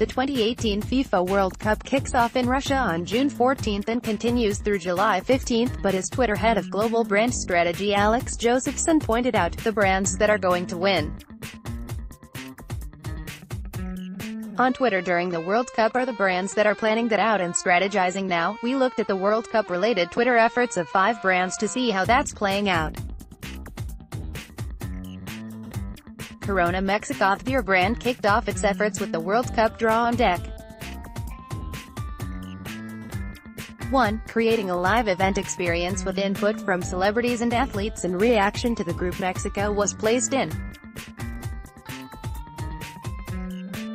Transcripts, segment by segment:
The 2018 FIFA World Cup kicks off in Russia on June 14 and continues through July 15, but as Twitter head of global brand strategy Alex Josephson pointed out, the brands that are going to win on Twitter during the World Cup are the brands that are planning that out and strategizing now. We looked at the World Cup-related Twitter efforts of 5 brands to see how that's playing out. Corona Mexico, the beer brand, kicked off its efforts with the World Cup draw on deck. 1. Creating a live event experience with input from celebrities and athletes in reaction to the group Mexico was placed in.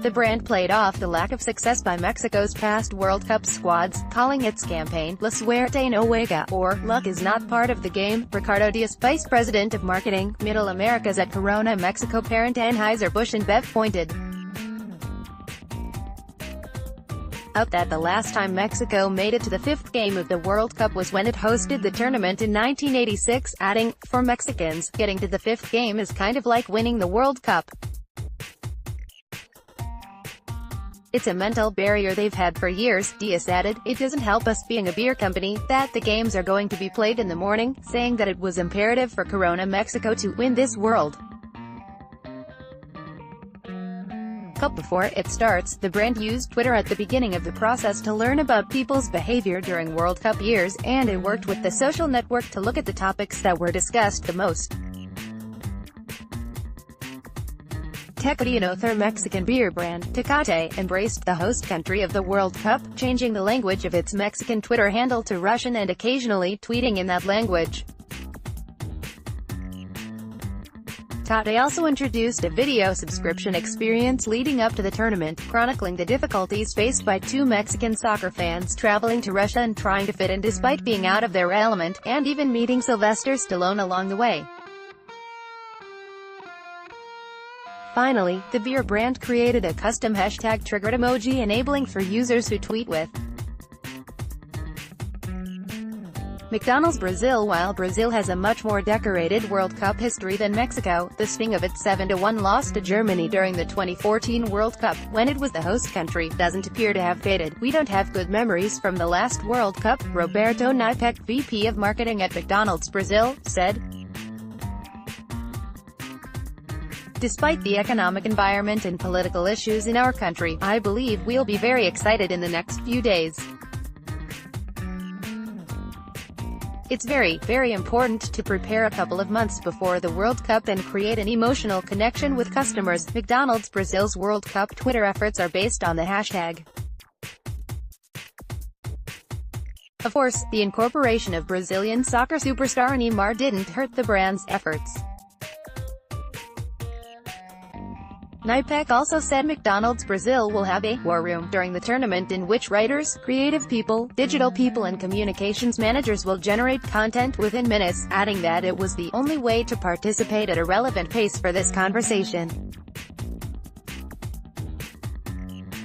The brand played off the lack of success by Mexico's past World Cup squads, calling its campaign, La Suerte no juega, or, Luck is not part of the game. Ricardo Diaz, Vice President of Marketing, Middle Americas at Corona Mexico parent Anheuser-Busch InBev, pointed out that the last time Mexico made it to the 5th game of the World Cup was when it hosted the tournament in 1986, adding, for Mexicans, getting to the 5th game is kind of like winning the World Cup. It's a mental barrier they've had for years, Diaz added. It doesn't help us being a beer company, that the games are going to be played in the morning, saying that it was imperative for Corona Mexico to win this World Cup before it starts. The brand used Twitter at the beginning of the process to learn about people's behavior during World Cup years, and it worked with the social network to look at the topics that were discussed the most. Tecate, another Mexican beer brand, Tecate, embraced the host country of the World Cup, changing the language of its Mexican Twitter handle to Russian and occasionally tweeting in that language. Tecate also introduced a video subscription experience leading up to the tournament, chronicling the difficulties faced by 2 Mexican soccer fans traveling to Russia and trying to fit in despite being out of their element, and even meeting Sylvester Stallone along the way. Finally, the beer brand created a custom hashtag triggered emoji enabling for users who tweet with McDonald's Brazil. While Brazil has a much more decorated World Cup history than Mexico, the sting of its 7-1 loss to Germany during the 2014 World Cup, when it was the host country, doesn't appear to have faded. We don't have good memories from the last World Cup, Roberto Nipec, VP of Marketing at McDonald's Brazil, said. Despite the economic environment and political issues in our country, I believe we'll be very excited in the next few days. It's very, very important to prepare a couple of months before the World Cup and create an emotional connection with customers. McDonald's Brazil's World Cup Twitter efforts are based on the hashtag. Of course, the incorporation of Brazilian soccer superstar Neymar didn't hurt the brand's efforts. Nipec also said McDonald's Brazil will have a war room during the tournament in which writers, creative people, digital people and communications managers will generate content within minutes, adding that it was the only way to participate at a relevant pace for this conversation.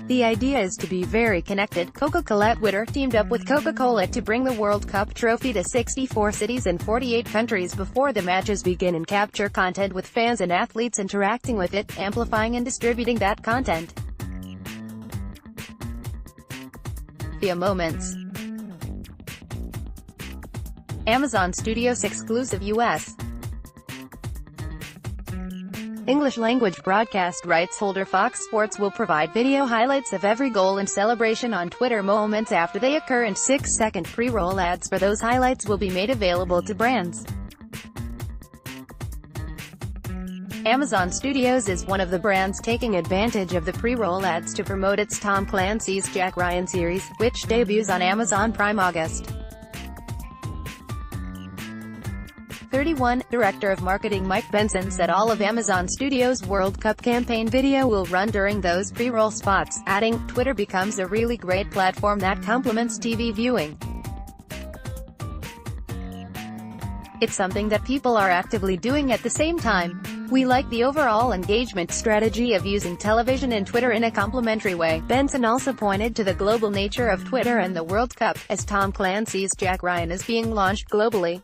The idea is to be very connected. Coca-Cola Twitter teamed up with Coca-Cola to bring the World Cup trophy to 64 cities and 48 countries before the matches begin and capture content with fans and athletes interacting with it, amplifying and distributing that content via Moments. Amazon Studios exclusive U.S. English-language broadcast rights holder Fox Sports will provide video highlights of every goal and celebration on Twitter moments after they occur, and 6-second pre-roll ads for those highlights will be made available to brands. Amazon Studios is one of the brands taking advantage of the pre-roll ads to promote its Tom Clancy's Jack Ryan series, which debuts on Amazon Prime August 31. Director of Marketing Mike Benson said all of Amazon Studios' World Cup campaign video will run during those pre-roll spots, adding, Twitter becomes a really great platform that complements TV viewing. It's something that people are actively doing at the same time. We like the overall engagement strategy of using television and Twitter in a complementary way. Benson also pointed to the global nature of Twitter and the World Cup, as Tom Clancy's Jack Ryan is being launched globally.